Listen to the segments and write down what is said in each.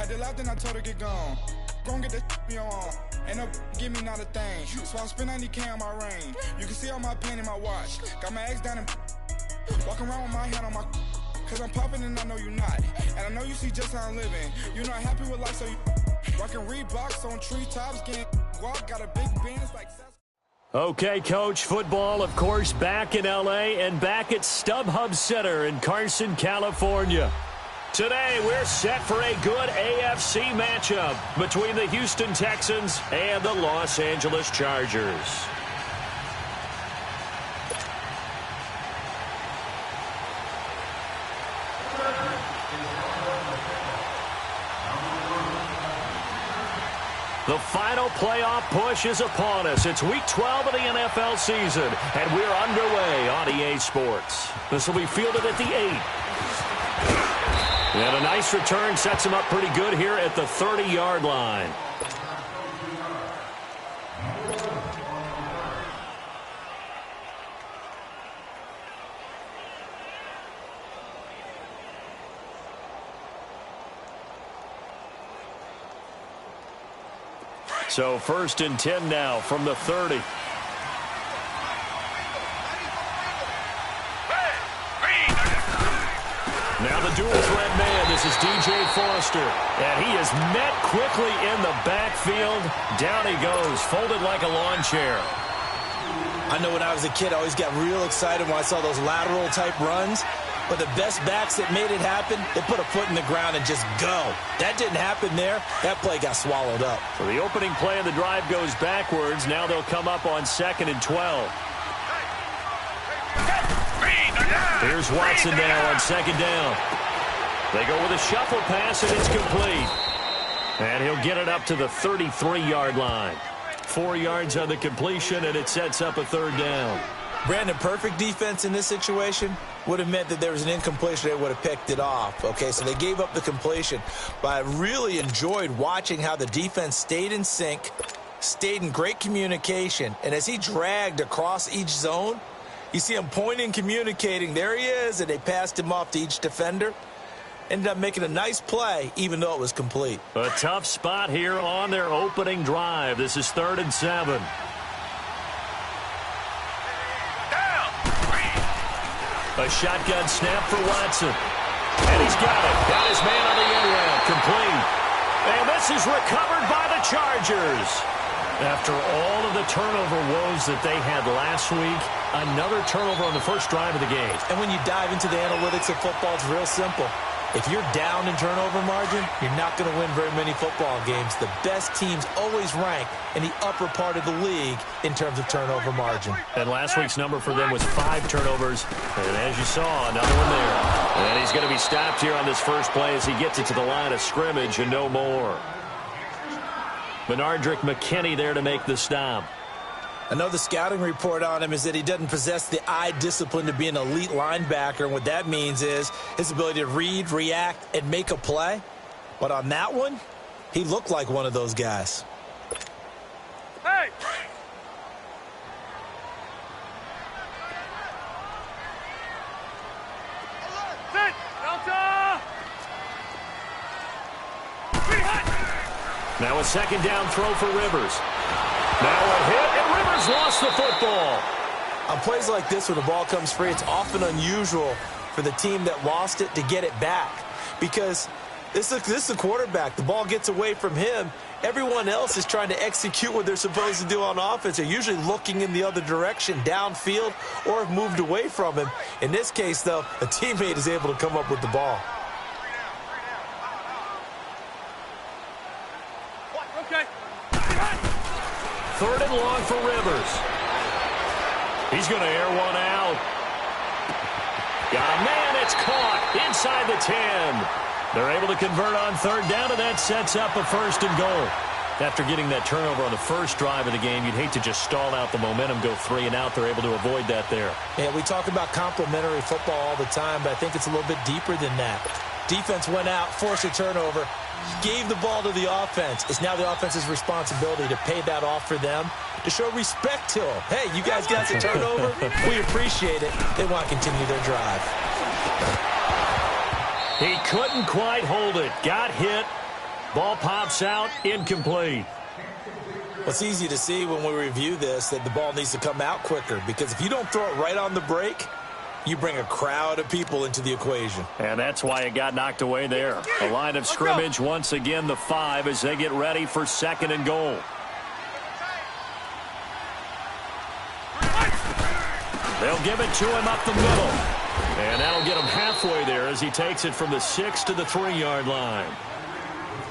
Had to laugh, then I told her get gone. Gon' get that me on. Ain't no give me not a thing. So I spend 90K on my ring. You can see all my pain in my watch. Got my ex down and walking around with my hand on my. Cause I'm popping and I know you not. And I know you see just how I'm living. You're not happy with life, so you rockin' Reeboks on treetops, getting walk, got a big Benz like. Okay, Coach, football, of course, back in L.A. and back at StubHub Center in Carson, California. Today, we're set for a good AFC matchup between the Houston Texans and the Los Angeles Chargers. The final playoff push is upon us. It's Week 12 of the NFL season, and we're underway on EA Sports. This will be fielded at the 8. And a nice return sets him up pretty good here at the 30-yard line. So 1st and 10 now from the 30. Now the dual threat man, this is DJ Foster. And he is met quickly in the backfield. Down he goes, folded like a lawn chair. I know when I was a kid, I always got real excited when I saw those lateral type runs. But the best backs that made it happen, they put a foot in the ground and just go. That didn't happen there. That play got swallowed up. So the opening play of the drive goes backwards. Now they'll come up on 2nd and 12. Here's Watson now on 2nd down. They go with a shuffle pass, and it's complete. And he'll get it up to the 33-yard line. 4 yards on the completion, and it sets up a 3rd down. Brandon, perfect defense in this situation would have meant that there was an incompletion. They would have picked it off. Okay, so they gave up the completion. But I really enjoyed watching how the defense stayed in sync, stayed in great communication. And as he dragged across each zone, you see him pointing, communicating. There he is, and they passed him off to each defender. Ended up making a nice play, even though it was complete. A tough spot here on their opening drive. This is 3rd and 7. A shotgun snap for Watson. And he's got it. Got his man on the end route. Complete. And this is recovered by the Chargers. After all of the turnover woes that they had last week, another turnover on the first drive of the game. And when you dive into the analytics of football, it's real simple. If you're down in turnover margin, you're not going to win very many football games. The best teams always rank in the upper part of the league in terms of turnover margin. And last week's number for them was 5 turnovers. And as you saw, another one there. And he's going to be stopped here on this first play as he gets it to the line of scrimmage and no more. Benardrick McKinney there to make the stop. I know the scouting report on him is that he doesn't possess the eye discipline to be an elite linebacker. And what that means is his ability to read, react, and make a play. But on that one, he looked like one of those guys. Hey! Sit! Delta! Now a 2nd down throw for Rivers. Now a hit, and Rivers lost the football. On plays like this, when the ball comes free, it's often unusual for the team that lost it to get it back. Because this is the quarterback. The ball gets away from him. Everyone else is trying to execute what they're supposed to do on offense. They're usually looking in the other direction, downfield, or have moved away from him. In this case, though, a teammate is able to come up with the ball. Okay. 3rd and long for Rivers. He's going to air one out. Got a man, it's caught inside the 10. They're able to convert on 3rd down, and that sets up a 1st and goal. After getting that turnover on the first drive of the game, you'd hate to just stall out the momentum, go 3 and out. They're able to avoid that there. Yeah, we talk about complementary football all the time, but I think it's a little bit deeper than that. Defense went out, forced a turnover, gave the ball to the offense. It's now the offense's responsibility to pay that off for them, to show respect to them. Hey, you guys got the turnover. We appreciate it. They want to continue their drive. He couldn't quite hold it. Got hit. Ball pops out, incomplete. Well, it's easy to see when we review this that the ball needs to come out quicker, because if you don't throw it right on the break, you bring a crowd of people into the equation. And that's why it got knocked away there. A line of scrimmage, once again, the 5 as they get ready for 2nd and goal. They'll give it to him up the middle. And that'll get him halfway there as he takes it from the 6 to the 3-yard line.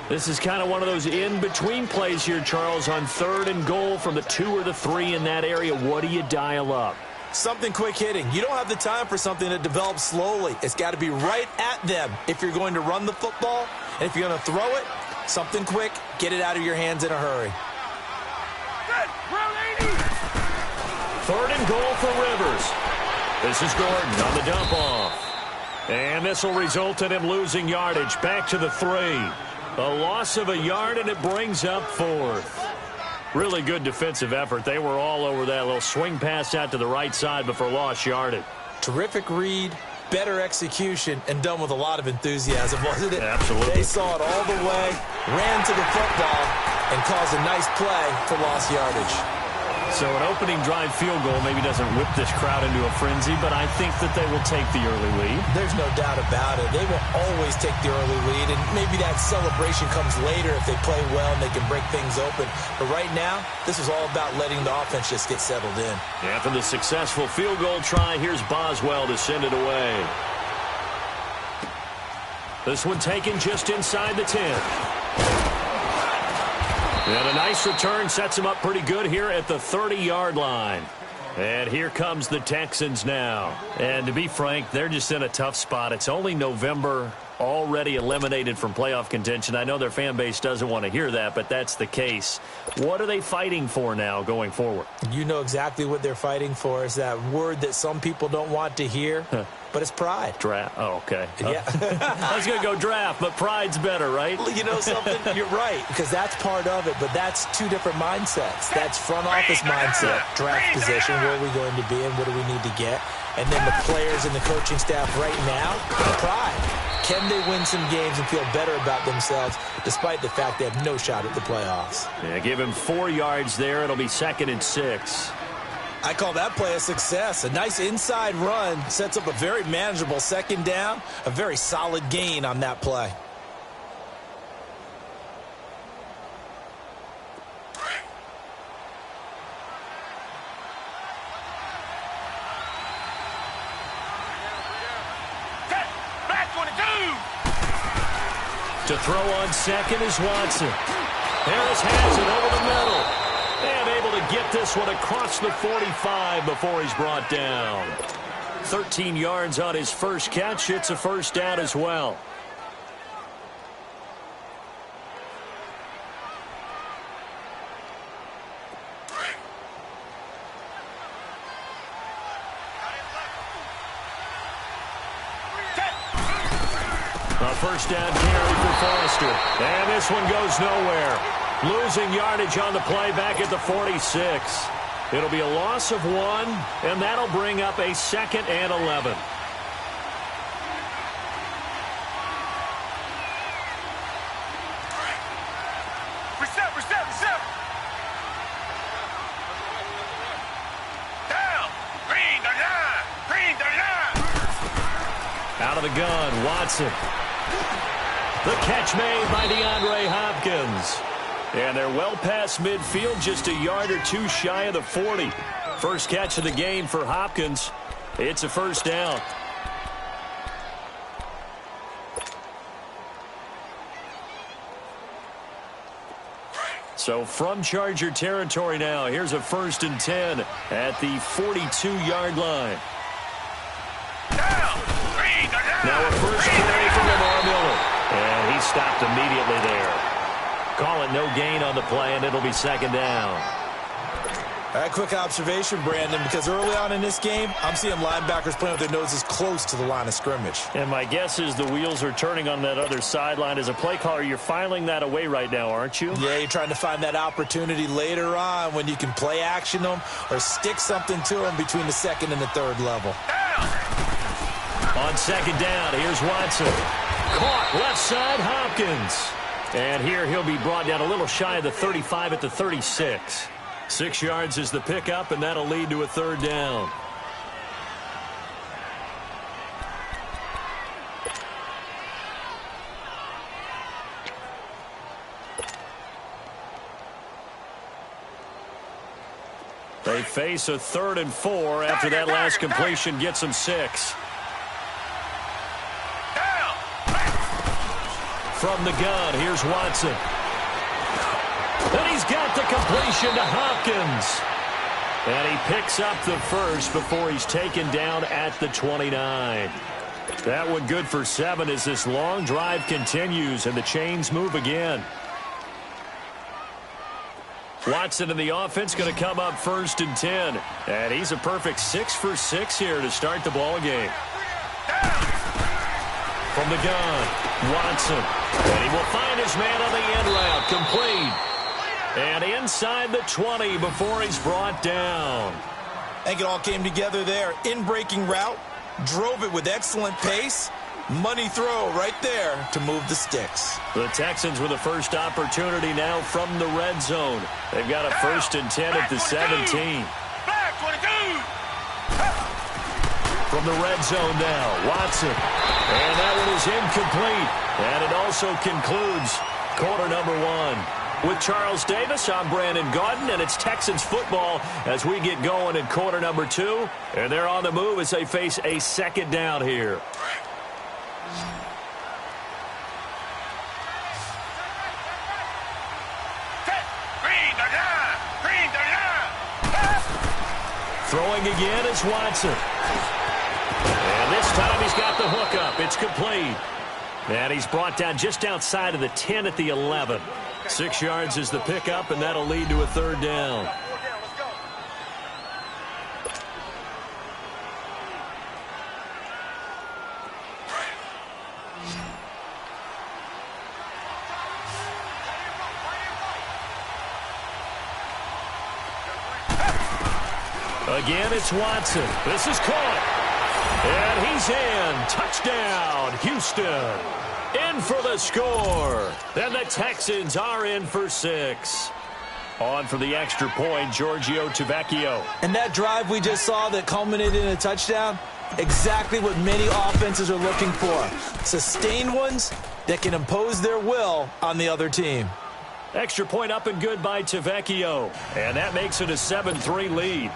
This is kind of one of those in-between plays here, Charles, on 3rd and goal from the 2 or the 3 in that area. What do you dial up? Something quick hitting. You don't have the time for something that develops slowly. It's got to be right at them if you're going to run the football. And if you're going to throw it, something quick, get it out of your hands in a hurry. 3rd and goal for Rivers. This is Gordon on the dump off. And this will result in him losing yardage back to the 3. A loss of a yard, and it brings up 4th. Really good defensive effort. They were all over that little swing pass out to the right side before lost yardage. Terrific read, better execution, and done with a lot of enthusiasm, wasn't it? Absolutely. They saw it all the way, ran to the football, and caused a nice play for lost yardage. So an opening drive field goal maybe doesn't whip this crowd into a frenzy, but I think that they will take the early lead. There's no doubt about it. They will always take the early lead, and maybe that celebration comes later if they play well and they can break things open. But right now, this is all about letting the offense just get settled in. After the successful field goal try, here's Boswell to send it away. This one taken just inside the 10. And a nice return sets him up pretty good here at the 30-yard line. And here comes the Texans now. And to be frank, they're just in a tough spot. It's only November, already eliminated from playoff contention. I know their fan base doesn't want to hear that, but that's the case. What are they fighting for now going forward? You know exactly what they're fighting for. Is that word that some people don't want to hear. But it's pride. Draft. Oh, okay. Yeah. I was going to go draft, but pride's better, right? Well, you know something? You're right, because that's part of it, but that's two different mindsets. That's front office mindset, draft position, where are we going to be and what do we need to get? And then the players and the coaching staff right now, pride. Can they win some games and feel better about themselves despite the fact they have no shot at the playoffs? Yeah, give him 4 yards there. It'll be 2nd and 6. I call that play a success. A nice inside run sets up a very manageable 2nd down, a very solid gain on that play. To throw on 2nd is Watson. Harris has it over the middle. And able to get this one across the 45 before he's brought down. 13 yards on his first catch. It's a 1st down as well. A 1st down carry for Foster. And this one goes nowhere. Losing yardage on the play back at the 46. It'll be a loss of 1, and that'll bring up a 2nd and 11. Reset. Down. Green the line. Out of the gun, Watson. The catch made by DeAndre Hopkins. And they're well past midfield, just a yard or 2 shy of the 40. First catch of the game for Hopkins. It's a 1st down. So from Charger territory now, here's a 1st and 10 at the 42-yard line. Now a first carry from Lamar Miller. And he stopped immediately there. Call it no gain on the play, and it'll be 2nd down. All right, quick observation, Brandon, because early on in this game, I'm seeing linebackers playing with their noses close to the line of scrimmage. And my guess is the wheels are turning on that other sideline. As a play caller, you're filing that away right now, aren't you? Yeah, you're trying to find that opportunity later on when you can play action them or stick something to them between the 2nd and the 3rd level. On 2nd down, here's Watson. Caught left side, Hopkins. And here he'll be brought down a little shy of the 35 at the 36. 6 yards is the pickup, and that'll lead to a third down. They face a 3rd and 4 after that last completion gets them 6. From the gun, here's Watson. And he's got the completion to Hopkins. And he picks up the first before he's taken down at the 29. That one good for 7 as this long drive continues and the chains move again. Watson in the offense going to come up 1st and 10. And he's a perfect 6 for 6 here to start the ball game. From the gun, Watson. And he will find his man on the end route. Complete. And inside the 20 before he's brought down. I think it all came together there. In-breaking route. Drove it with excellent pace. Money throw right there to move the sticks. The Texans with the first opportunity now from the red zone. They've got a 1st and 10 at the 17. From the red zone now, Watson. And that one is incomplete. And it also concludes quarter number 1. With Charles Davis, I'm Brandon Gaudin, and it's Texans football as we get going in quarter number 2. And they're on the move as they face a 2nd down here. Throwing again is Watson. And this time he's got the hook up. It's complete. And he's brought down just outside of the 10 at the 11. 6 yards is the pickup, and that'll lead to a third down. Again, it's Watson. This is caught. And he's in. Touchdown, Houston. In for the score. And the Texans are in for 6. On for the extra point, Giorgio Tavecchio. And that drive we just saw that culminated in a touchdown, exactly what many offenses are looking for. Sustained ones that can impose their will on the other team. Extra point up and good by Tavecchio. And that makes it a 7-3 lead.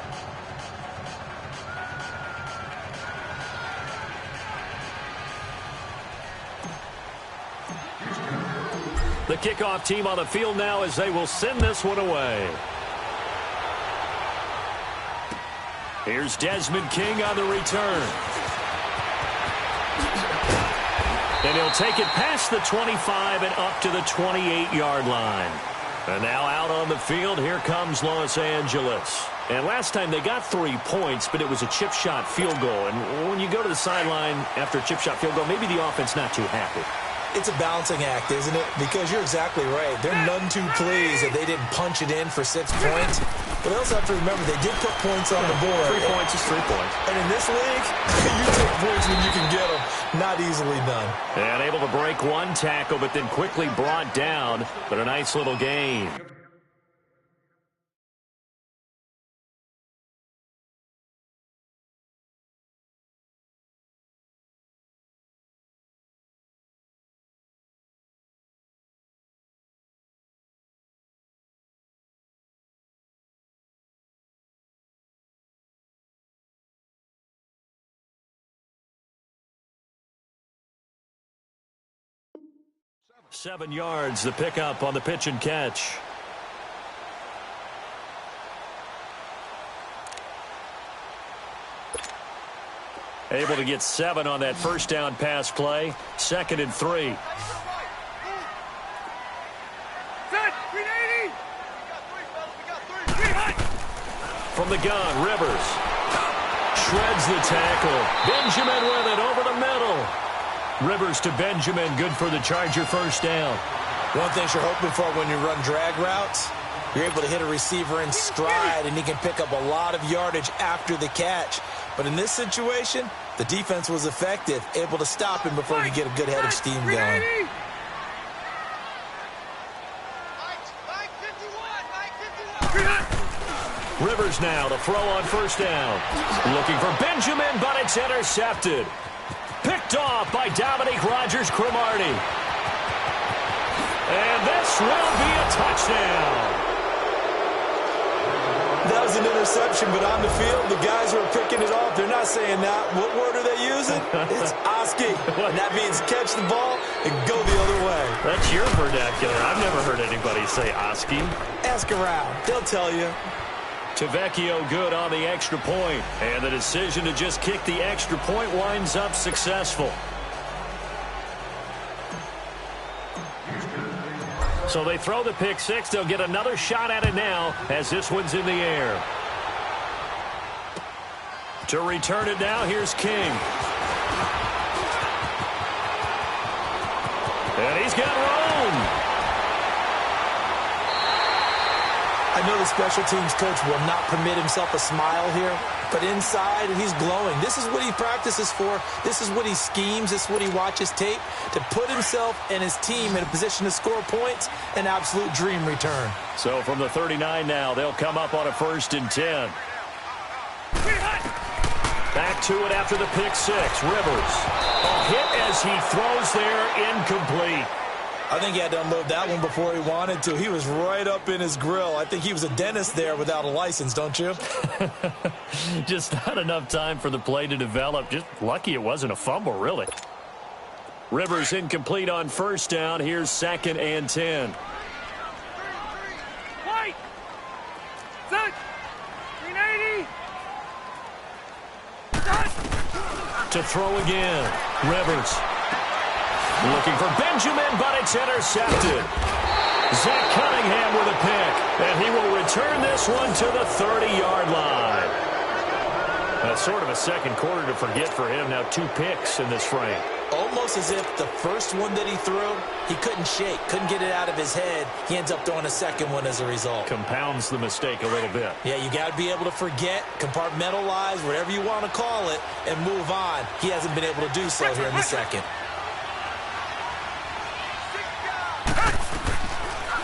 The kickoff team on the field now as they will send this one away. Here's Desmond King on the return. And he'll take it past the 25 and up to the 28-yard line. And now out on the field, here comes Los Angeles. And last time they got 3 points, but it was a chip shot field goal. And when you go to the sideline after a chip shot field goal, maybe the offense not too happy. It's a balancing act, isn't it? Because you're exactly right. They're none too pleased that they didn't punch it in for 6 points. But they also have to remember they did put points on the board. 3 points is 3 points. And in this league, you take points when you can get them. Not easily done. And able to break one tackle, but then quickly brought down. But a nice little gain. Seven yards, the pickup on the pitch and catch. Able to get 7 on that first down pass play. 2nd and 3. From the gun, Rivers. Shreds the tackle. Benjamin with it over the middle. Rivers to Benjamin, good for the Charger first down. One thing you're hoping for when you run drag routes, you're able to hit a receiver in stride, and he can pick up a lot of yardage after the catch. But in this situation, the defense was effective, able to stop him before he could get a good head of steam going. Rivers now to throw on first down. Looking for Benjamin, but it's intercepted. Picked off by Dominique Rodgers-Cromartie. And this will be a touchdown. That was an interception, but on the field, the guys who are picking it off, they're not saying that. What word are they using? It's Oski. And that means catch the ball and go the other way. That's your vernacular. I've never heard anybody say Oski. Ask around. They'll tell you. Tavecchio good on the extra point. And the decision to just kick the extra point winds up successful. So they throw the pick six. They'll get another shot at it now as this one's in the air. To return it now, here's King. And he's got room. I know the special teams coach will not permit himself a smile here, but inside he's glowing. This is what he practices for. This is what he schemes. This is what he watches tape to put himself and his team in a position to score points. An absolute dream return. So from the 39 now, they'll come up on a 1st and 10. Back to it after the pick six. Rivers. A hit as he throws there, incomplete. I think he had to unload that one before he wanted to. He was right up in his grill. I think he was a dentist there without a license, don't you? Just not enough time for the play to develop. Just lucky it wasn't a fumble, really. Rivers incomplete on first down. Here's 2nd and 10. Wait! Set! 380! To throw again. Rivers. Looking for Benjamin, but it's intercepted. Zach Cunningham with a pick, and he will return this one to the 30-yard line. That's sort of a second quarter to forget for him. Now 2 picks in this frame. Almost as if the first one that he threw, he couldn't shake, couldn't get it out of his head. He ends up throwing a second one as a result. Compounds the mistake a little bit. Yeah, you got to be able to forget, compartmentalize, whatever you want to call it, and move on. He hasn't been able to do so here in the second.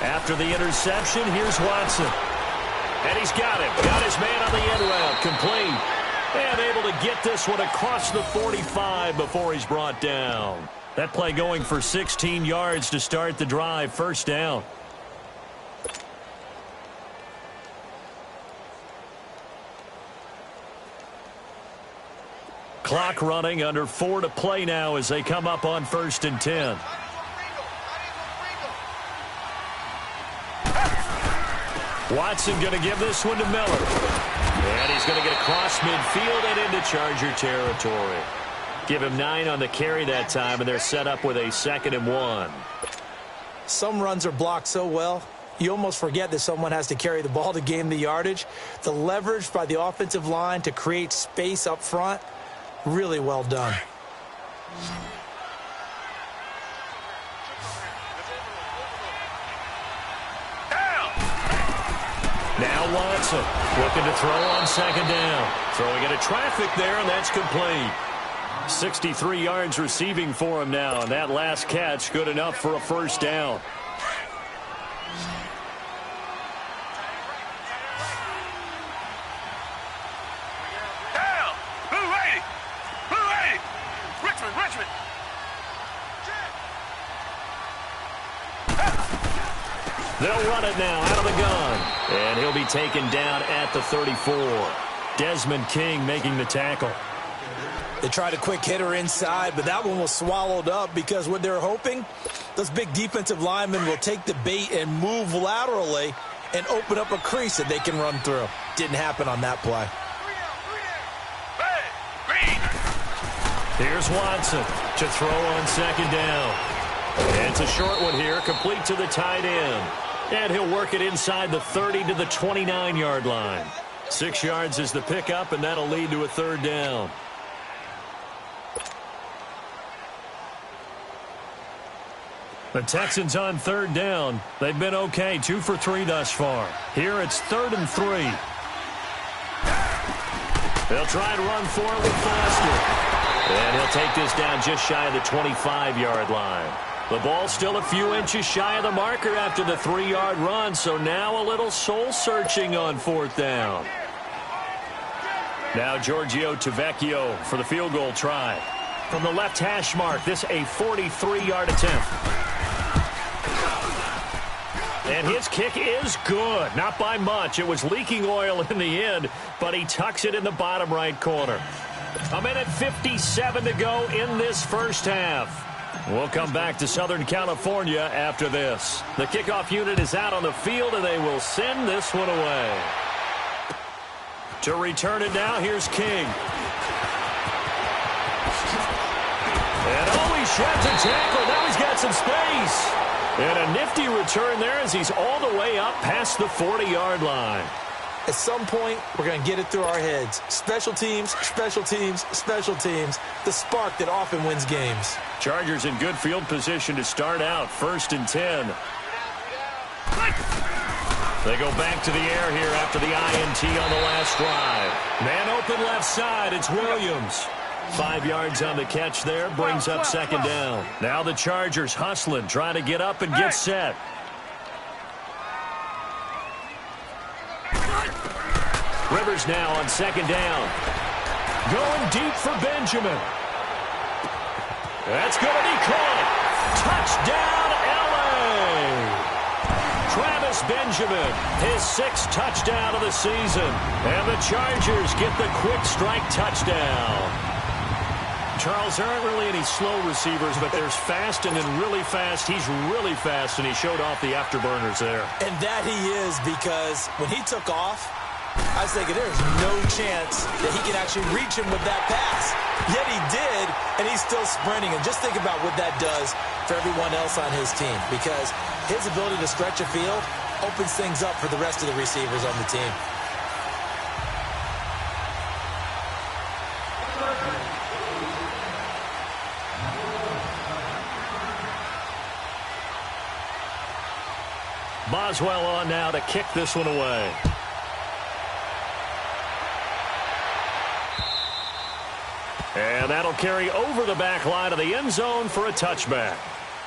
After the interception, here's Watson. And he's got him. Got his man on the end route. Complete. And able to get this one across the 45 before he's brought down. That play going for 16 yards to start the drive. 1st down. Clock running, under 4 to play now as they come up on 1st and 10. Watson going to give this one to Miller. And he's going to get across midfield and into Charger territory. Give him 9 on the carry that time, and they're set up with a 2nd and 1. Some runs are blocked so well, you almost forget that someone has to carry the ball to gain the yardage. The leverage by the offensive line to create space up front, really well done. Now Watson looking to throw on 2nd down. Throwing into traffic there, and that's complete. 63 yards receiving for him now, and that last catch good enough for a 1st down. Down! Blue 80! Blue 80! Richmond! Richmond! They'll run it now out of the gun. And he'll be taken down at the 34. Desmond King making the tackle. They tried a quick hitter inside, but that one was swallowed up because what they're hoping, those big defensive linemen will take the bait and move laterally and open up a crease that they can run through. Didn't happen on that play. Here's Watson to throw on 2nd down. And it's a short one here, complete to the tight end. And he'll work it inside the 30 to the 29-yard line. 6 yards is the pickup, and that'll lead to a 3rd down. The Texans on 3rd down. They've been okay, 2 for 3 thus far. Here it's 3rd and 3. They'll try and run for it with Foster. And he'll take this down just shy of the 25-yard line. The ball still a few inches shy of the marker after the 3-yard run, so now a little soul-searching on 4th down. Now Giorgio Tavecchio for the field goal try. From the left hash mark, this a 43-yard attempt. And his kick is good. Not by much. It was leaking oil in the end, but he tucks it in the bottom right corner. 1:57 to go in this first half. We'll come back to Southern California after this. The kickoff unit is out on the field, and they will send this one away. To return it now, here's King. And he sheds a tackle. Now he's got some space. And a nifty return there as he's all the way up past the 40-yard line. At some point, we're going to get it through our heads. Special teams, special teams, special teams. The spark that often wins games. Chargers in good field position to start out. 1st and 10. They go back to the air here after the INT on the last drive. Man open left side. It's Williams. 5 yards on the catch there. Brings up 2nd down. Now the Chargers hustling, trying to get up and get set. Rivers now on 2nd down. Going deep for Benjamin. That's going to be caught. Touchdown, L.A. Travis Benjamin, his 6th touchdown of the season. And the Chargers get the quick strike touchdown. Charles, there aren't really any slow receivers, but there's fast and then really fast. He's really fast, and he showed off the afterburners there. And that he is, because when he took off, I was thinking there's no chance that he can actually reach him with that pass. Yet he did, and he's still sprinting. And just think about what that does for everyone else on his team, because his ability to stretch a field opens things up for the rest of the receivers on the team. Boswell on now to kick this one away. And that'll carry over the back line of the end zone for a touchback.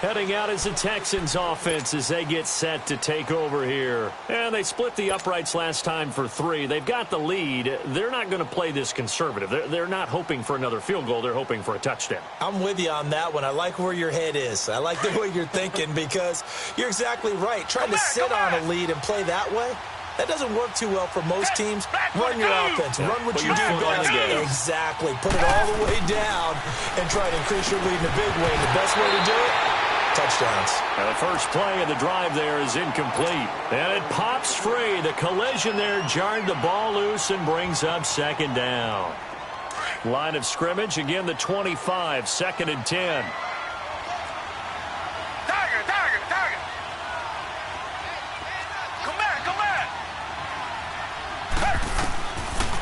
Heading out is the Texans offense as they get set to take over here. And they split the uprights last time for 3. They've got the lead. They're not going to play this conservative. They're not hoping for another field goal. They're hoping for a touchdown. I'm with you on that one. I like where your head is. I like the way you're thinking, because you're exactly right. Trying to sit on a lead and play that way, that doesn't work too well for most teams. Run your offense. Run what you do best. Exactly. Put it all the way down and try to increase your lead in a big way. And the best way to do it, touchdowns. And the first play of the drive there is incomplete. And it pops free. The collision there jarred the ball loose and brings up 2nd down. Line of scrimmage, again the 25, 2nd and 10. Target. Come back.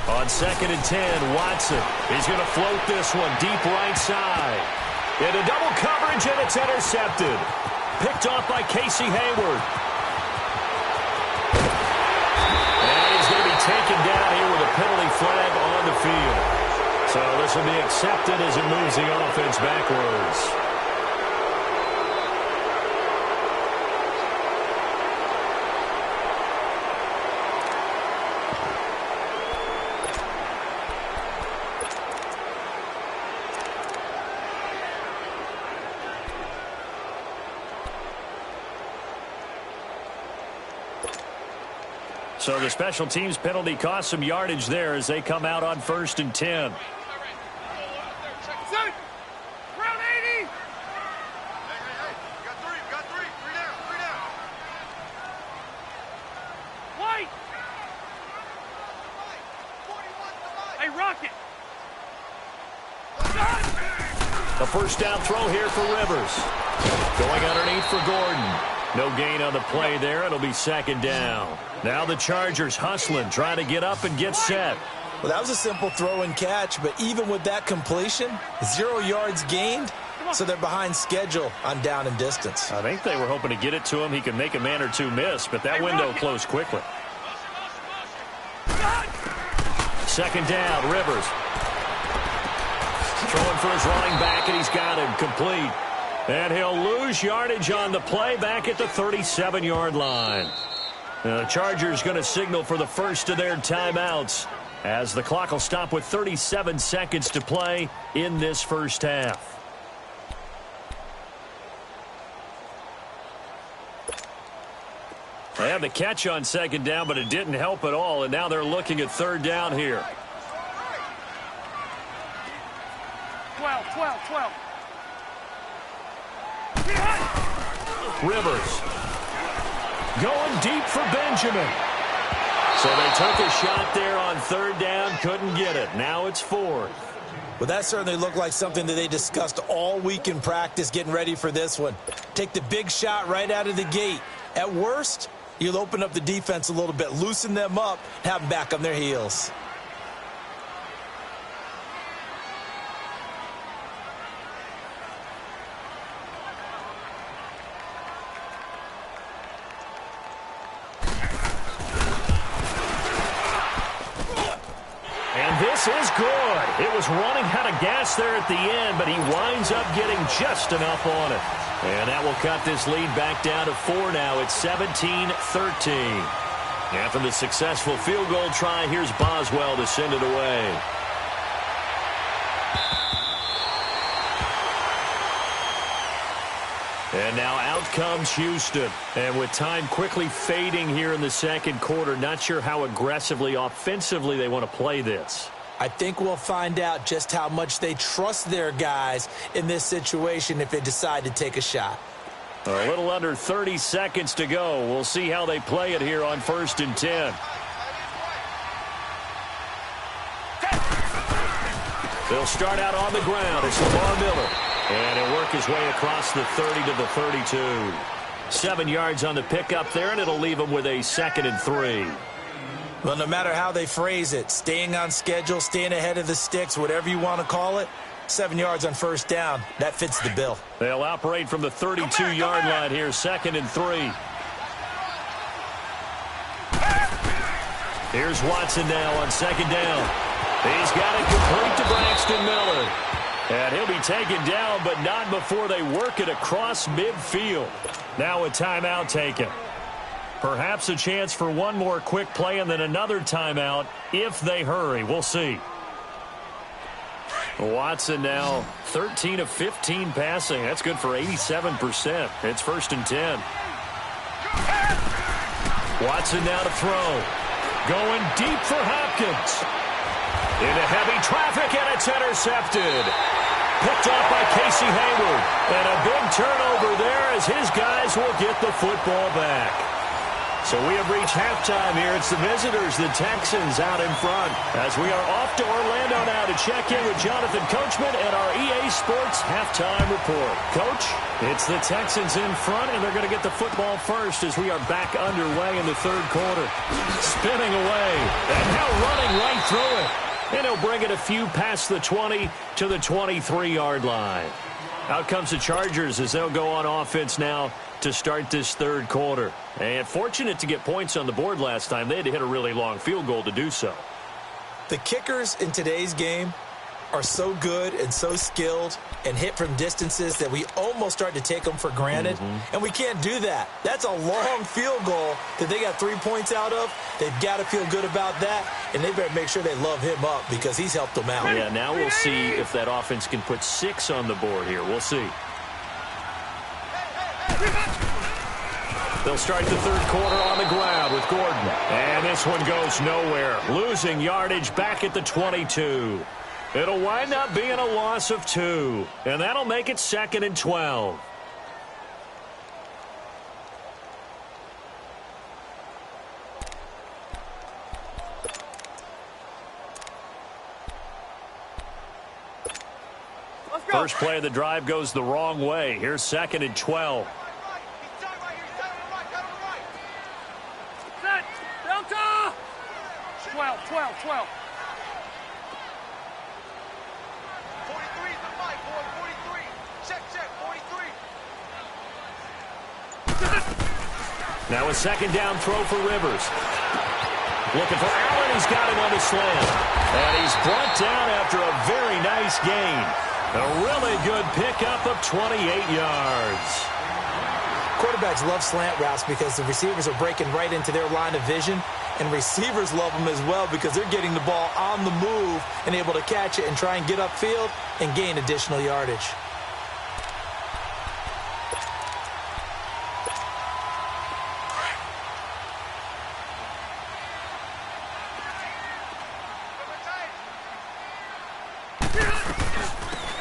On 2nd and 10, Watson. He's going to float this one deep right side. Into double coverage, and it's intercepted. Picked off by Casey Hayward. And he's going to be taken down here with a penalty flag on the field. So this will be accepted as it moves the offense backwards. So the special teams penalty cost some yardage there as they come out on 1st and 10. Round 80. Got three down. White. Hey, Rocket. A first down throw here for Rivers. Going underneath for Gordon. No gain on the play there. It'll be 2nd down. Now the Chargers hustling, trying to get up and get set. Well, that was a simple throw and catch, but even with that completion, 0 yards gained, so they're behind schedule on down and distance. I think they were hoping to get it to him. He could make a man or two miss, but that window closed quickly. 2nd down, Rivers. Throwing for his running back, and he's got him complete. And he'll lose yardage on the play back at the 37-yard line. The Chargers going to signal for the first of their timeouts as the clock will stop with 37 seconds to play in this first half. They had the catch on second down, but it didn't help at all, and now they're looking at third down here. 12. Rivers going deep for Benjamin. So they took a shot there on third down, couldn't get it. Now it's fourth. Well, that certainly looked like something that they discussed all week in practice getting ready for this one. Take the big shot right out of the gate. At worst, you'll open up the defense a little bit, loosen them up, have them back on their heels. And this is good. It was running out of gas there at the end, but he winds up getting just enough on it. And that will cut this lead back down to 4 now. It's 17-13. After the successful field goal try, here's Boswell to send it away. And now out comes Houston. And with time quickly fading here in the second quarter, not sure how aggressively, offensively they want to play this. I think we'll find out just how much they trust their guys in this situation if they decide to take a shot. A little under 30 seconds to go. We'll see how they play it here on 1st and 10. They'll start out on the ground. It's Lamar Miller. And he'll work his way across the 30 to the 32. 7 yards on the pickup there, and it'll leave him with a 2nd and 3. Well, no matter how they phrase it, staying on schedule, staying ahead of the sticks, whatever you want to call it, 7 yards on first down, that fits the bill. They'll operate from the 32-yard line here, 2nd and 3. Here's Watson now on 2nd down. He's got it complete to Braxton Miller. And he'll be taken down, but not before they work it across midfield. Now a timeout taken. Perhaps a chance for one more quick play and then another timeout if they hurry. We'll see. Watson now 13 of 15 passing. That's good for 87%. It's 1st and 10. Watson now to throw. Going deep for Hopkins. Into heavy traffic, and it's intercepted. Picked off by Casey Hayward. And a big turnover there as his guys will get the football back. So we have reached halftime here. It's the visitors, the Texans, out in front. As we are off to Orlando now to check in with Jonathan Coachman and our EA Sports halftime report. Coach, it's the Texans in front, and they're going to get the football first as we are back underway in the third quarter. Spinning away, and now running right through it. And he'll bring it a few past the 20 to the 23-yard line. Out comes the Chargers as they'll go on offense now to start this third quarter. And fortunate to get points on the board last time. They had to hit a really long field goal to do so. The kickers in today's game are so good and so skilled and hit from distances that we almost start to take them for granted. And we can't do that. That's a long field goal that they got 3 points out of. They've got to feel good about that, and they better make sure they love him up because he's helped them out. Yeah, now we'll see if that offense can put 6 on the board here. We'll see. They'll start the third quarter on the ground with Gordon. And this one goes nowhere. Losing yardage back at the 22. It'll wind up being a loss of 2. And that'll make it 2nd and 12. First play of the drive goes the wrong way. Here's 2nd and 12. Set. Delta. 12. 43 is the mic, boy. 43. Check, 43. Now a 2nd down throw for Rivers. Looking for Allen. He's got him on the slant. And he's brought down after a very nice gain. A really good pickup of 28 yards. Quarterbacks love slant routes because the receivers are breaking right into their line of vision, and receivers love them as well because they're getting the ball on the move and able to catch it and try and get upfield and gain additional yardage.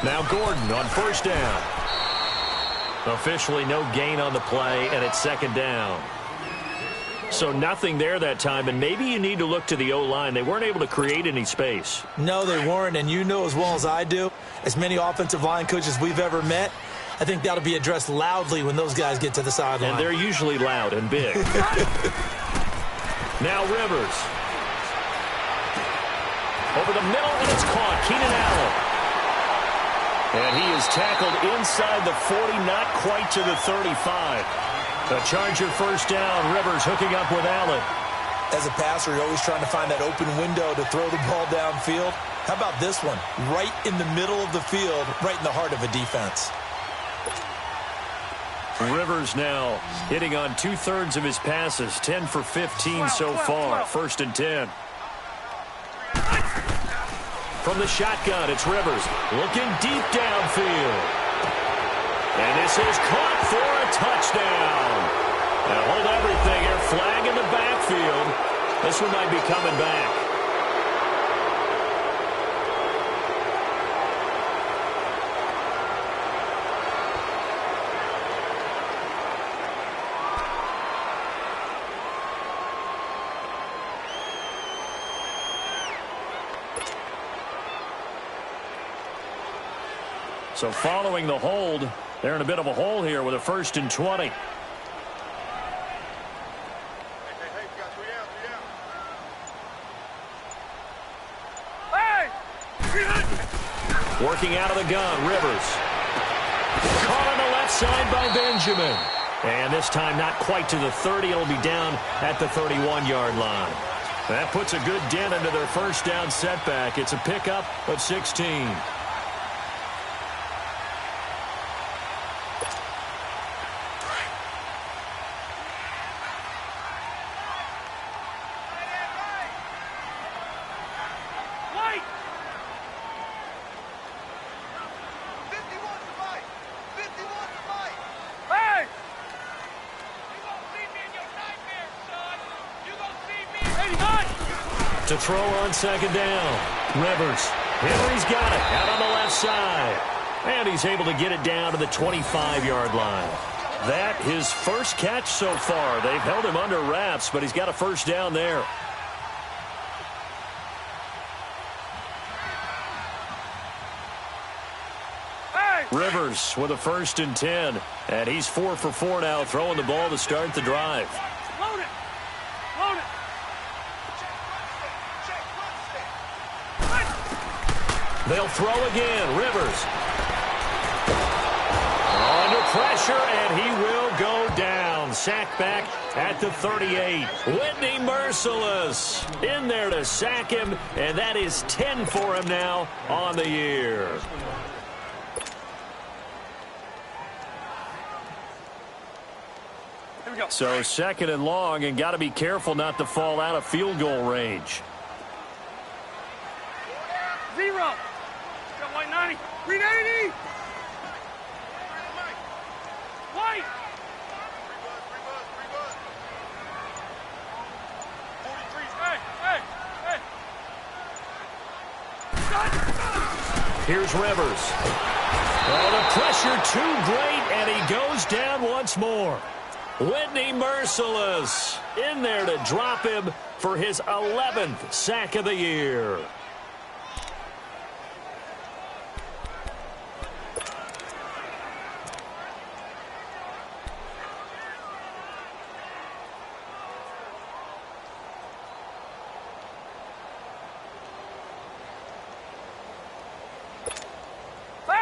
Now Gordon on first down. Officially no gain on the play, and it's second down. So nothing there that time, and maybe you need to look to the O-line. They weren't able to create any space. No, they weren't, and you know as well as I do, as many offensive line coaches we've ever met, I think that'll be addressed loudly when those guys get to the sideline. And they're usually loud and big. Now Rivers. Over the middle, and it's caught. Keenan Allen. And he is tackled inside the 40, not quite to the 35. The Charger first down. Rivers hooking up with Allen. As a passer, you're always trying to find that open window to throw the ball downfield. How about this one? Right in the middle of the field, right in the heart of a defense. Rivers now hitting on 2/3 of his passes, 10 for 15 so far. First and 10. From the shotgun, it's Rivers looking deep downfield. And this is caught for a touchdown. And hold everything here. Flag in the backfield. This one might be coming back. So following the hold, they're in a bit of a hole here with a first and 20. Working out of the gun, Rivers. Caught on the left side by Benjamin. And this time not quite to the 30. It'll be down at the 31-yard line. That puts a good dent into their first down setback. It's a pickup of 16. To throw on second down. Rivers. Henry's got it out on the left side. And he's able to get it down to the 25-yard line. That his first catch so far. They've held him under wraps, but he's got a first down there. Rivers with a first and 10. And he's 4 for 4 now, throwing the ball to start the drive. Load it. Load it. They'll throw again. Rivers. Under pressure, and he will go down. Sacked back at the 38. Whitney Merciless in there to sack him, and that is 10 for him now on the year. Here we go. So second and long, and got to be careful not to fall out of field goal range. 0. Got white 90. Green 80. White. 43. Hey, hey. Here's Rivers. Oh, the pressure too great, and he goes down once more. Whitney Merciless in there to drop him for his 11th sack of the year.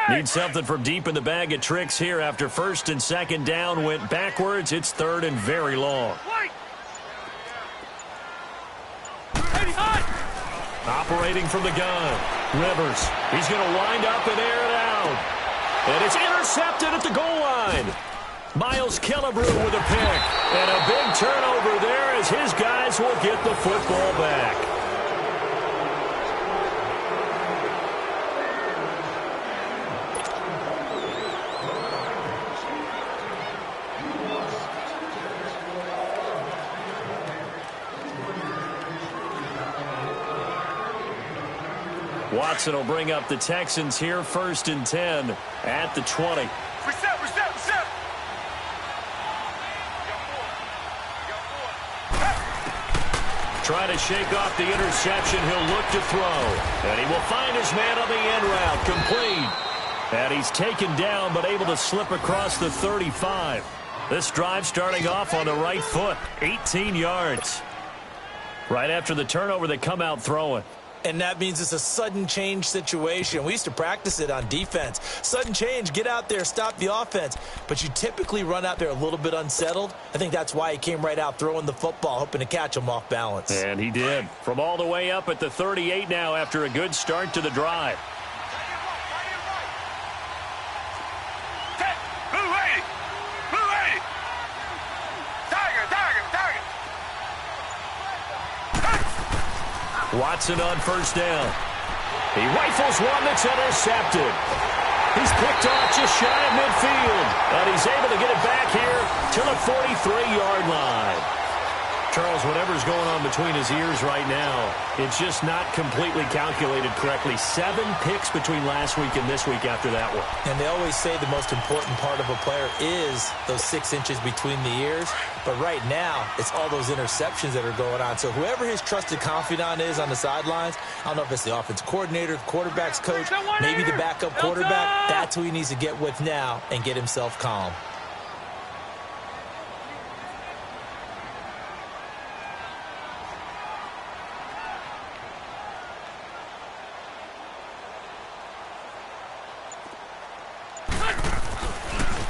Need something from deep in the bag of tricks here after first and second down went backwards. It's third and very long. Operating from the gun. Rivers. He's going to wind up and air it out. down. And it's intercepted at the goal line. Miles Killebrew with a pick. And a big turnover there as his guys will get the football back. Watson will bring up the Texans here, 1st and 10 at the 20. Reset. Trying to shake off the interception. He'll look to throw. And he will find his man on the end route. Complete. And he's taken down, but able to slip across the 35. This drive starting off on the right foot. 18 yards. Right after the turnover, they come out throwing. And that means it's a sudden change situation. We used to practice it on defense. Sudden change, get out there, stop the offense. But you typically run out there a little bit unsettled. I think that's why he came right out throwing the football, hoping to catch him off balance. And he did. From all the way up at the 38 now after a good start to the drive. Watson on 1st down. He rifles one that's intercepted. He's picked off just shy of midfield. And he's able to get it back here to the 43-yard line. Charles, whatever's going on between his ears right now, it's just not completely calculated correctly. 7 picks between last week and this week after that one. And they always say the most important part of a player is those 6 inches between the ears. But right now, it's all those interceptions that are going on. So whoever his trusted confidant is on the sidelines, I don't know if it's the offensive coordinator, the quarterback's coach, maybe the backup quarterback, that's who he needs to get with now and get himself calm.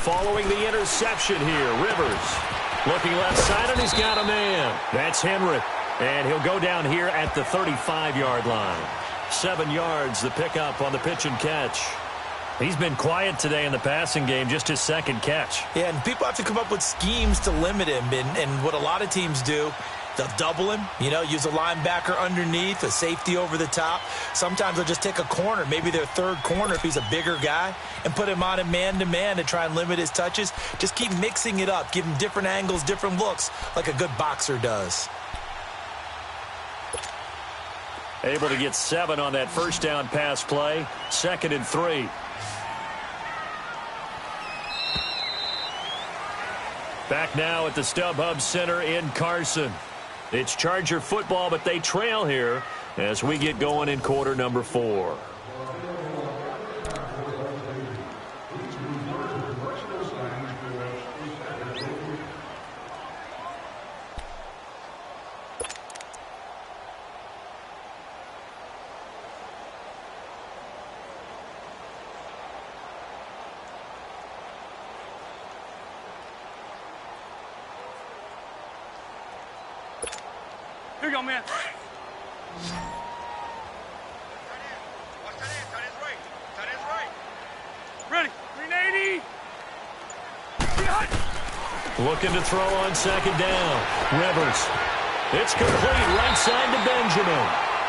Following the interception here, Rivers. Looking left side, and he's got a man. That's Henry. And he'll go down here at the 35-yard line. 7 yards, the pickup on the pitch and catch. He's been quiet today in the passing game, just his 2nd catch. Yeah, and people have to come up with schemes to limit him. And what a lot of teams do, they'll double him, use a linebacker underneath, a safety over the top. Sometimes they'll just take a corner, maybe their 3rd corner if he's a bigger guy, and put him on a man-to-man to try and limit his touches. Just keep mixing it up, give him different angles, different looks, like a good boxer does. Able to get 7 on that 1st down pass play. 2nd and 3. Back now at the StubHub Center in Carson. It's Charger football, but they trail here as we get going in quarter number 4. Here you go, man. Watch that in. Tight end's right. Tight end's right. Ready. 380. Looking to throw on 2nd down. Rivers. It's complete right side to Benjamin.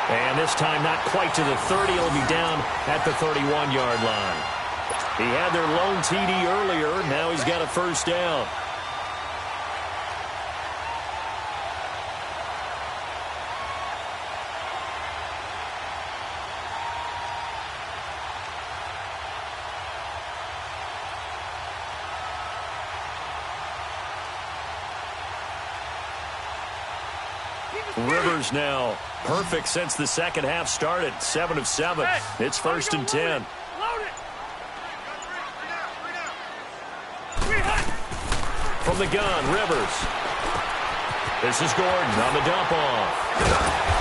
And this time not quite to the 30. He'll be down at the 31-yard line. He had their lone TD earlier. Now he's got a 1st down. Rivers now perfect since the 2nd half started. 7 of 7. It's 1st and 10. Load it. From the gun, Rivers. This is Gordon on the dump off.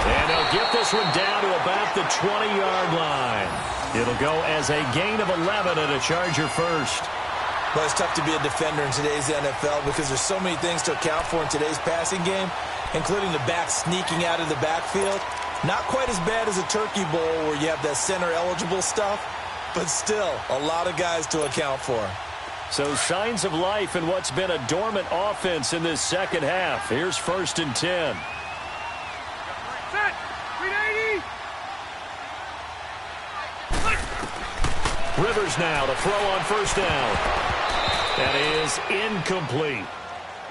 And he'll get this one down to about the 20-yard line. It'll go as a gain of 11 and a Charger 1st. But it's tough to be a defender in today's NFL because there's so many things to account for in today's passing game, including the back sneaking out of the backfield. Not quite as bad as a turkey bowl where you have that center-eligible stuff, but still a lot of guys to account for. So signs of life in what's been a dormant offense in this second half. Here's 1st and 10. Set. 380. Rivers now to throw on 1st down. That is incomplete.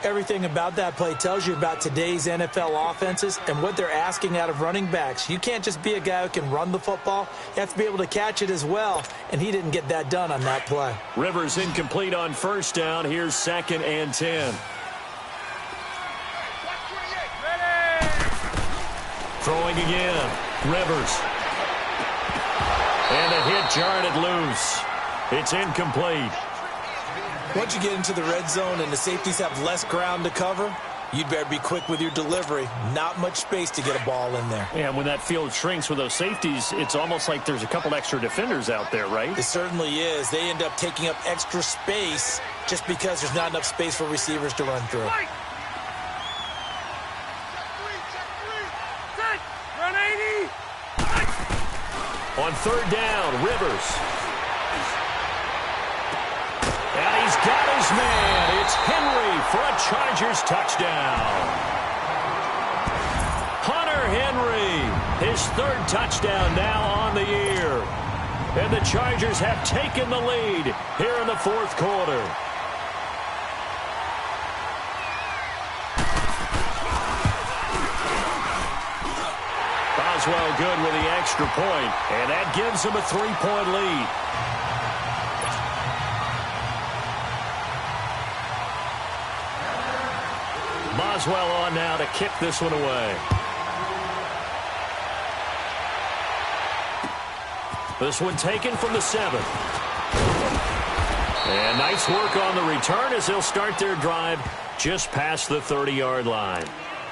Everything about that play tells you about today's NFL offenses and what they're asking out of running backs. You can't just be a guy who can run the football. You have to be able to catch it as well, and he didn't get that done on that play. Rivers incomplete on 1st down. Here's 2nd and 10. Throwing again. Rivers. And a hit jarred it loose. It's incomplete. Once you get into the red zone and the safeties have less ground to cover, you'd better be quick with your delivery. Not much space to get a ball in there. And when that field shrinks with those safeties, it's almost like there's a couple extra defenders out there, right? It certainly is. They end up taking up extra space just because there's not enough space for receivers to run through. Set. Run 80. On 3rd down, Rivers. And he's got his man. It's Henry for a Chargers touchdown. Hunter Henry, his 3rd touchdown now on the year. And the Chargers have taken the lead here in the 4th quarter. Boswell good with the extra point, and that gives him a 3-point lead. Boswell on now to kick this one away. This one taken from the 7. And nice work on the return as they'll start their drive just past the 30-yard line.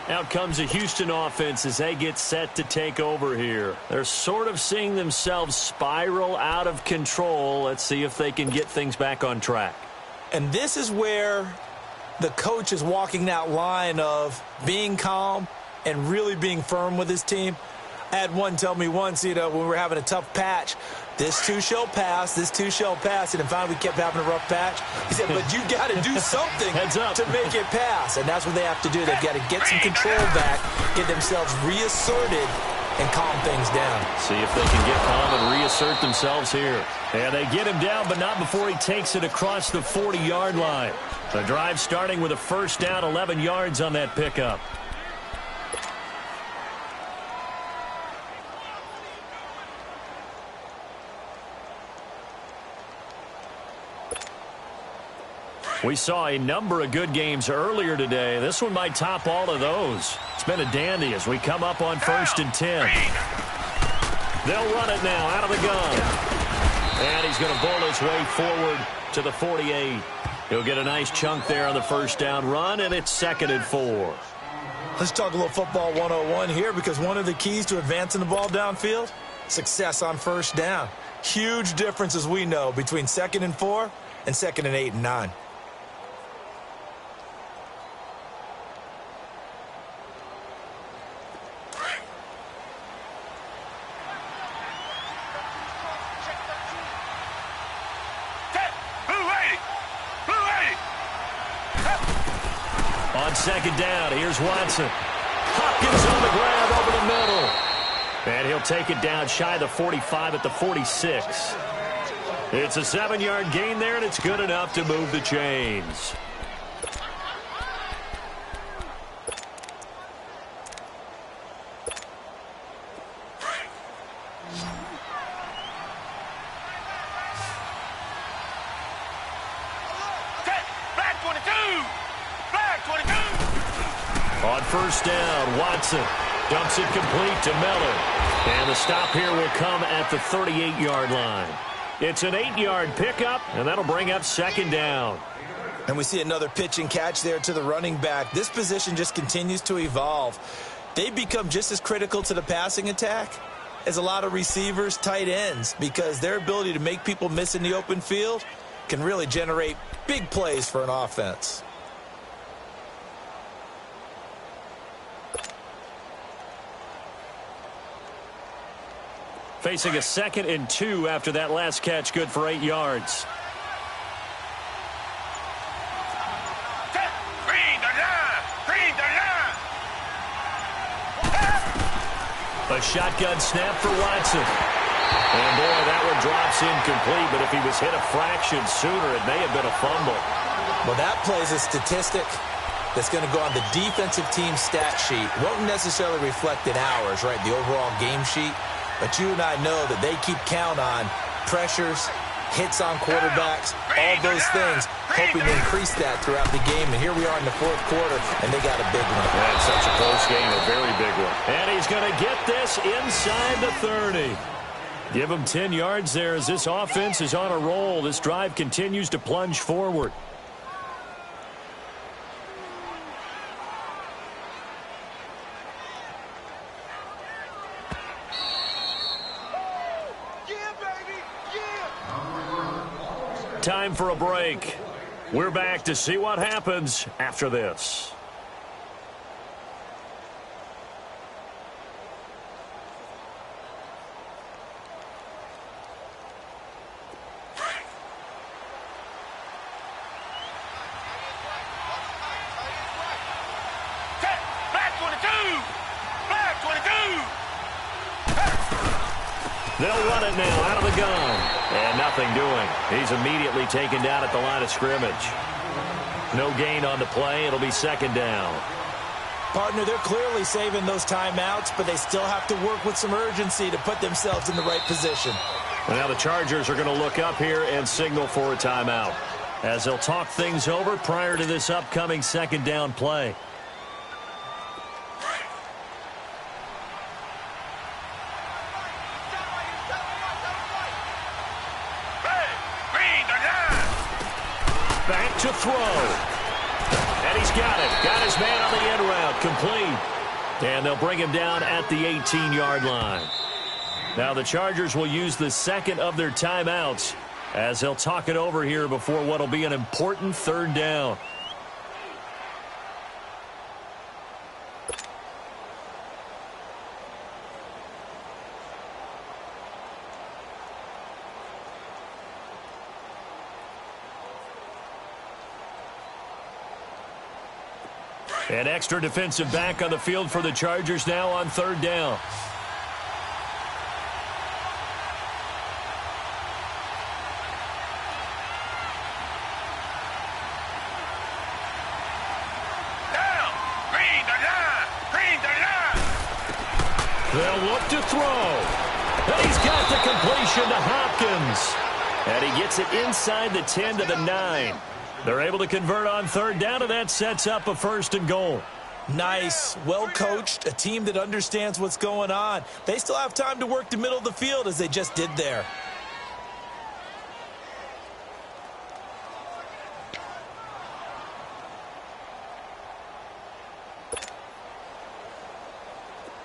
Out comes the Houston offense as they get set to take over here. They're sort of seeing themselves spiral out of control. Let's see if they can get things back on track. And this is where the coach is walking that line of being calm and really being firm with his team. I had one tell me once, when we were having a tough patch, this too shall pass, this too shall pass. And finally we kept having a rough patch. He said, but you got to do something to make it pass. And that's what they have to do. They've got to get some control back, get themselves reasserted, and calm things down. See if they can get calm and reassert themselves here. And they get him down, but not before he takes it across the 40-yard line. The drive starting with a 1st down, 11 yards on that pickup. We saw a number of good games earlier today. This one might top all of those. It's been a dandy as we come up on 1st and 10. They'll run it now out of the gun. And he's going to bowl his way forward to the 48. He'll get a nice chunk there on the 1st down run, and it's 2nd and 4. Let's talk a little football 101 here, because one of the keys to advancing the ball downfield, success on 1st down. Huge difference, as we know, between 2nd and 4 and 2nd and 8 and 9. On 2nd down, here's Watson. Hopkins on the grab over the middle. And he'll take it down shy of the 45 at the 46. It's a 7-yard gain there, and it's good enough to move the chains. On 1st down, Watson dumps it complete to Miller. And the stop here will come at the 38-yard line. It's an 8-yard pickup, and that'll bring up 2nd down. And we see another pitch and catch there to the running back. This position just continues to evolve. They become just as critical to the passing attack as a lot of receivers, tight ends, because their ability to make people miss in the open field can really generate big plays for an offense. Facing a 2nd and 2 after that last catch, good for 8 yards. A shotgun snap for Watson. And, boy, that one drops incomplete, but if he was hit a fraction sooner, it may have been a fumble. Well, that plays a statistic that's going to go on the defensive team stat sheet. Won't necessarily reflect in ours, right, the overall game sheet. But you and I know that they keep count on pressures, hits on quarterbacks, all those things, hoping to increase that throughout the game. And here we are in the 4th quarter, and they got a big one. That's such a close game, a very big one. And he's going to get this inside the 30. Give him 10 yards there as this offense is on a roll. This drive continues to plunge forward. Time for a break. We're back to see what happens after this. They'll run it now out of the gun. And nothing doing. He's immediately taken down at the line of scrimmage. No gain on the play. It'll be 2nd down. Partner, they're clearly saving those timeouts, but they still have to work with some urgency to put themselves in the right position. And now the Chargers are going to look up here and signal for a timeout, as they'll talk things over prior to this upcoming 2nd down play. Back to throw. And he's got it. Got his man on the end route. Complete. And they'll bring him down at the 18-yard line. Now the Chargers will use the 2nd of their timeouts as they'll talk it over here before what will be an important 3rd down. An extra defensive back on the field for the Chargers now on 3rd down. They'll look to throw. And he's got the completion to Hopkins. And he gets it inside the 10 to the 9. They're able to convert on 3rd down, and that sets up a 1st and goal. Nice, well-coached, a team that understands what's going on. They still have time to work the middle of the field as they just did there.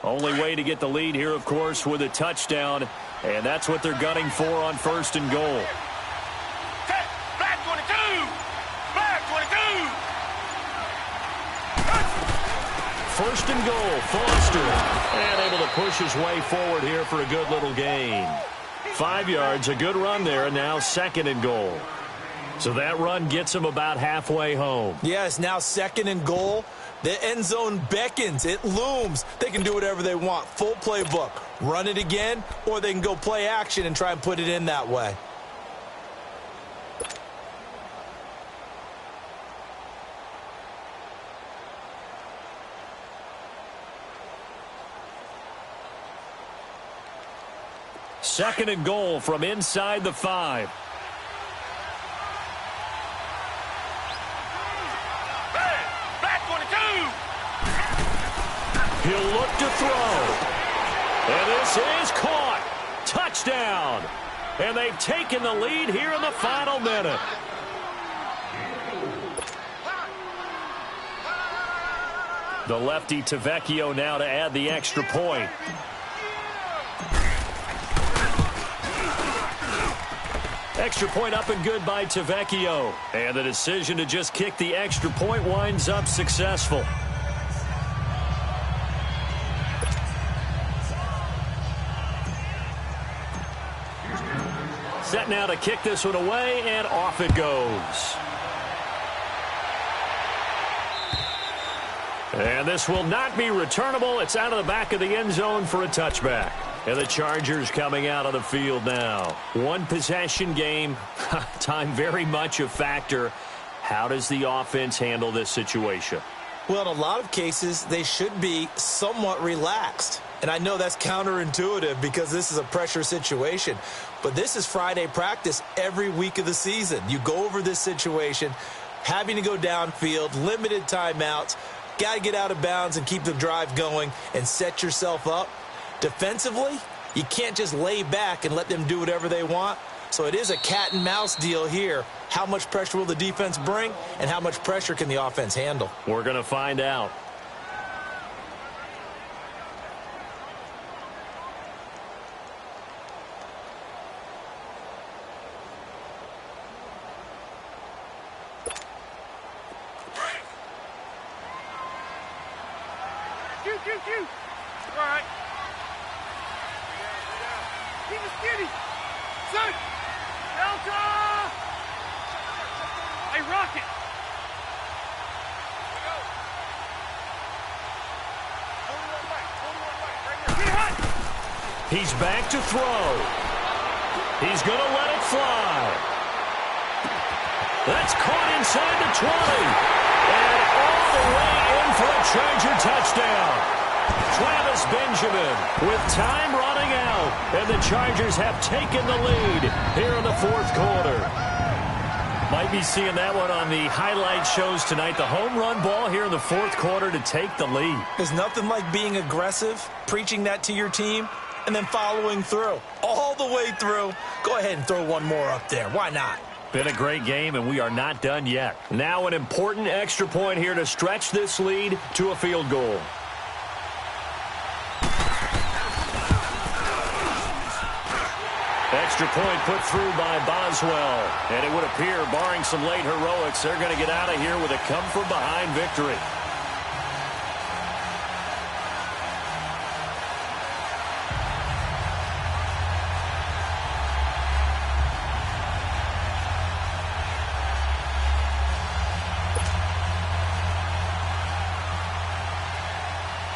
Only way to get the lead here, of course, with a touchdown, and that's what they're gunning for on 1st and goal. First and goal, Foster. And able to push his way forward here for a good little gain. 5 yards, a good run there, and now 2nd and goal. So that run gets him about halfway home. Yes, now 2nd and goal. The end zone beckons. It looms. They can do whatever they want. Full playbook. Run it again, or they can go play action and try and put it in that way. Second and goal from inside the 5. He'll look to throw. And this is caught. Touchdown. And they've taken the lead here in the final minute. The lefty Tavecchio now to add the extra point. Extra point up and good by Tavecchio. And the decision to just kick the extra point winds up successful. Set now to kick this one away, and off it goes. And this will not be returnable. It's out of the back of the end zone for a touchback. And the Chargers coming out on the field now. One possession game. Time very much a factor. How does the offense handle this situation? Well, in a lot of cases, they should be somewhat relaxed. And I know that's counterintuitive because this is a pressure situation. But this is Friday practice every week of the season. You go over this situation, having to go downfield, limited timeouts, got to get out of bounds and keep the drive going and set yourself up. Defensively, you can't just lay back and let them do whatever they want. So it is a cat and mouse deal here. How much pressure will the defense bring, and how much pressure can the offense handle? We're going to find out. Shoot. All right. Keep it skinny. Son. Delta. Hey, Rocket. Get hot. He's back to throw. He's going to let it fly. That's caught inside the 20. And all the way in for a Charger touchdown. Travis Benjamin with time running out. And the Chargers have taken the lead here in the fourth quarter. Might be seeing that one on the highlight shows tonight. The home run ball here in the fourth quarter to take the lead. There's nothing like being aggressive, preaching that to your team, and then following through. All the way through. Go ahead and throw one more up there. Why not? Been a great game, and we are not done yet. Now an important extra point here to stretch this lead to a field goal. Extra point put through by Boswell. And it would appear, barring some late heroics, they're going to get out of here with a come-from-behind victory.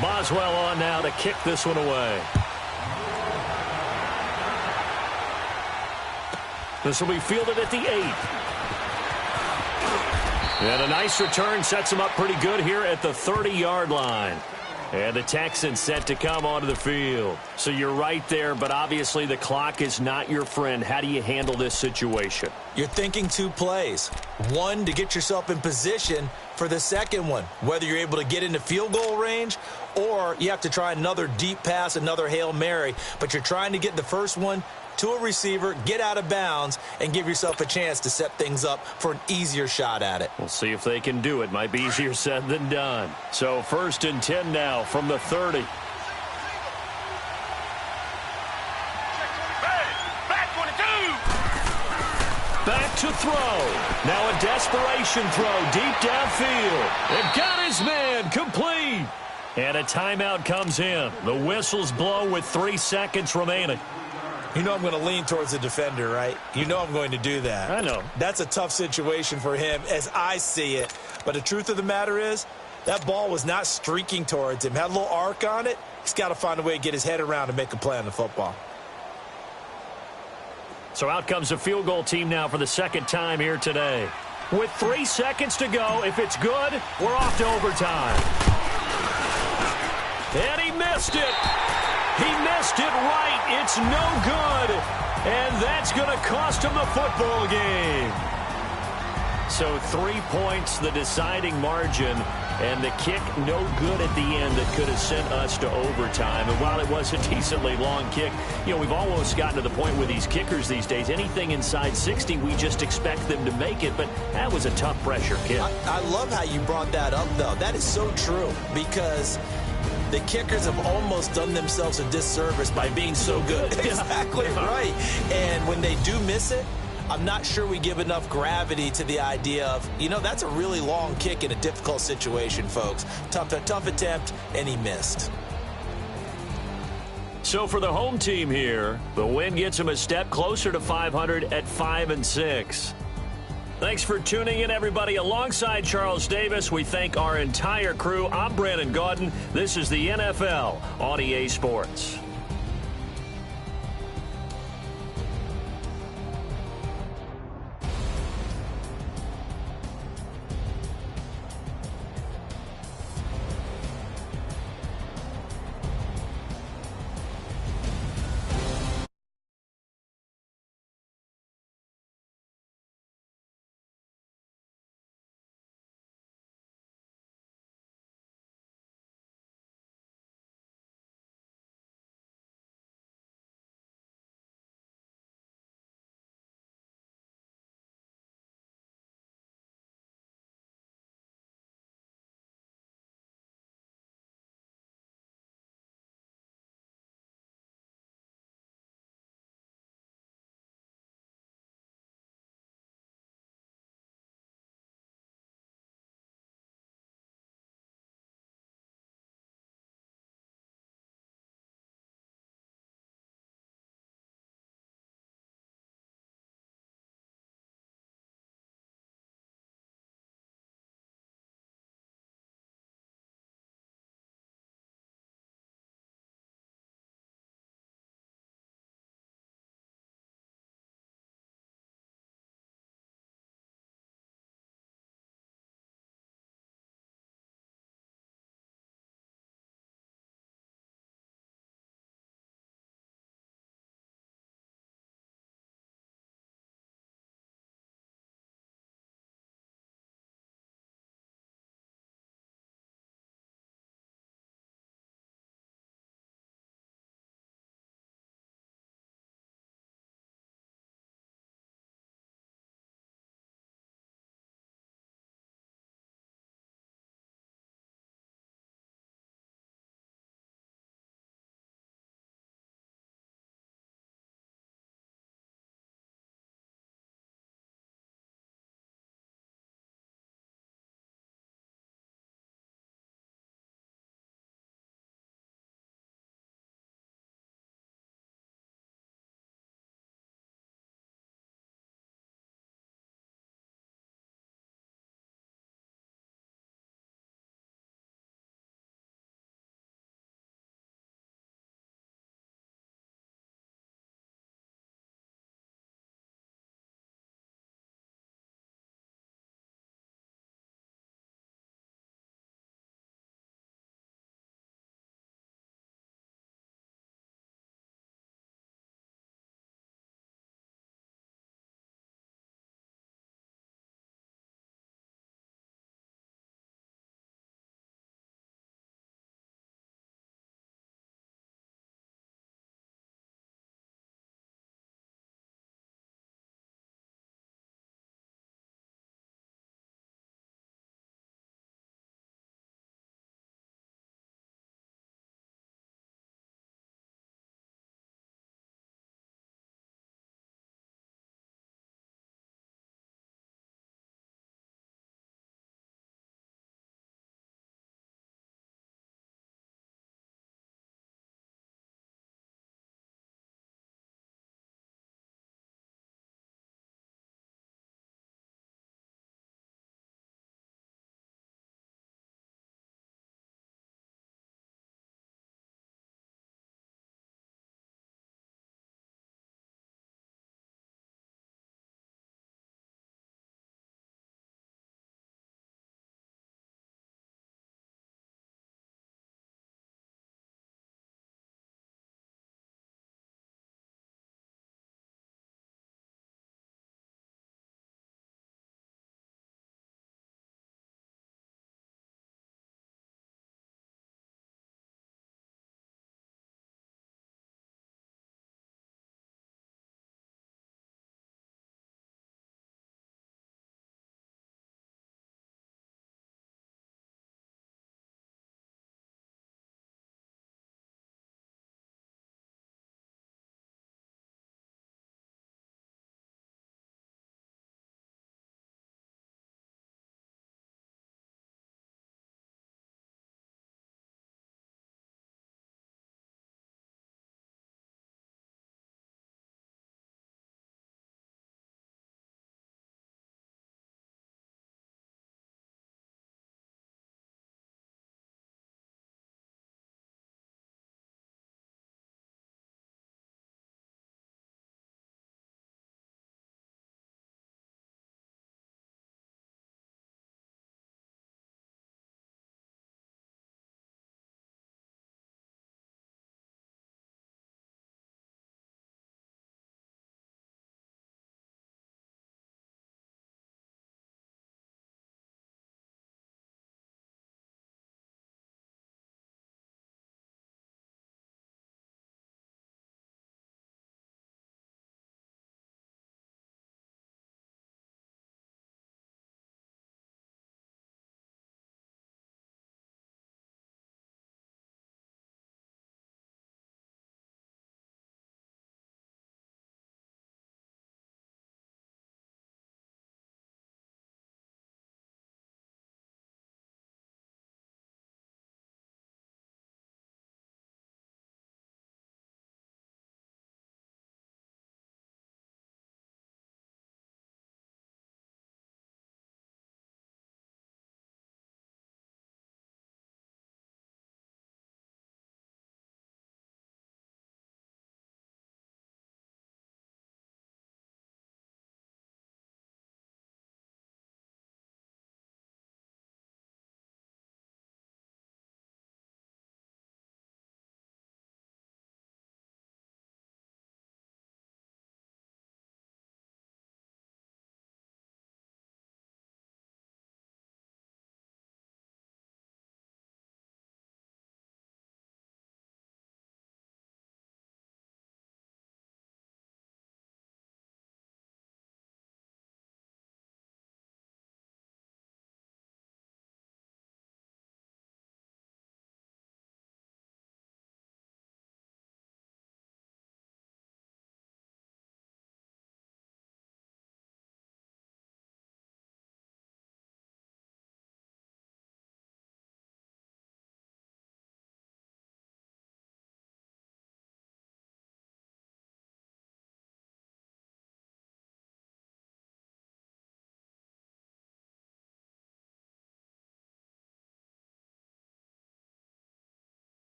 Boswell on now to kick this one away. This will be fielded at the 8. And a nice return sets him up pretty good here at the 30-yard line. And the Texans set to come onto the field. So you're right there, but obviously the clock is not your friend. How do you handle this situation? You're thinking two plays. One, to get yourself in position for the second one, whether you're able to get into field goal range or you have to try another deep pass, another Hail Mary. But you're trying to get the first one to a receiver, get out of bounds, and give yourself a chance to set things up for an easier shot at it. We'll see if they can do it. Might be easier said than done. So 1st and 10 now from the 30. Back to throw. Now a desperation throw deep downfield. And got his man complete. And a timeout comes in. The whistles blow with 3 seconds remaining. You know I'm going to lean towards the defender, right? You know I'm going to do that. I know. That's a tough situation for him as I see it. But the truth of the matter is, that ball was not streaking towards him. Had a little arc on it. He's got to find a way to get his head around and make a play on the football. So out comes the field goal team now for the second time here today. With 3 seconds to go, if it's good, we're off to overtime. And he missed it. He missed it right. It's no good. And that's going to cost him the football game. So 3 points, the deciding margin. And the kick no good at the end that could have sent us to overtime. And while it was a decently long kick, you know, we've almost gotten to the point with these kickers these days. Anything inside 60, we just expect them to make it. But that was a tough pressure kick. I love how you brought that up, though. That is so true because the kickers have almost done themselves a disservice by being so good. Exactly right. And when they do miss it, I'm not sure we give enough gravity to the idea of, you know, that's a really long kick in a difficult situation, folks. Tough attempt, and he missed. So for the home team here, the win gets them a step closer to 500 at 5-6. Thanks for tuning in, everybody. Alongside Charles Davis, we thank our entire crew. I'm Brandon Gaudin. This is the NFL on EA Sports.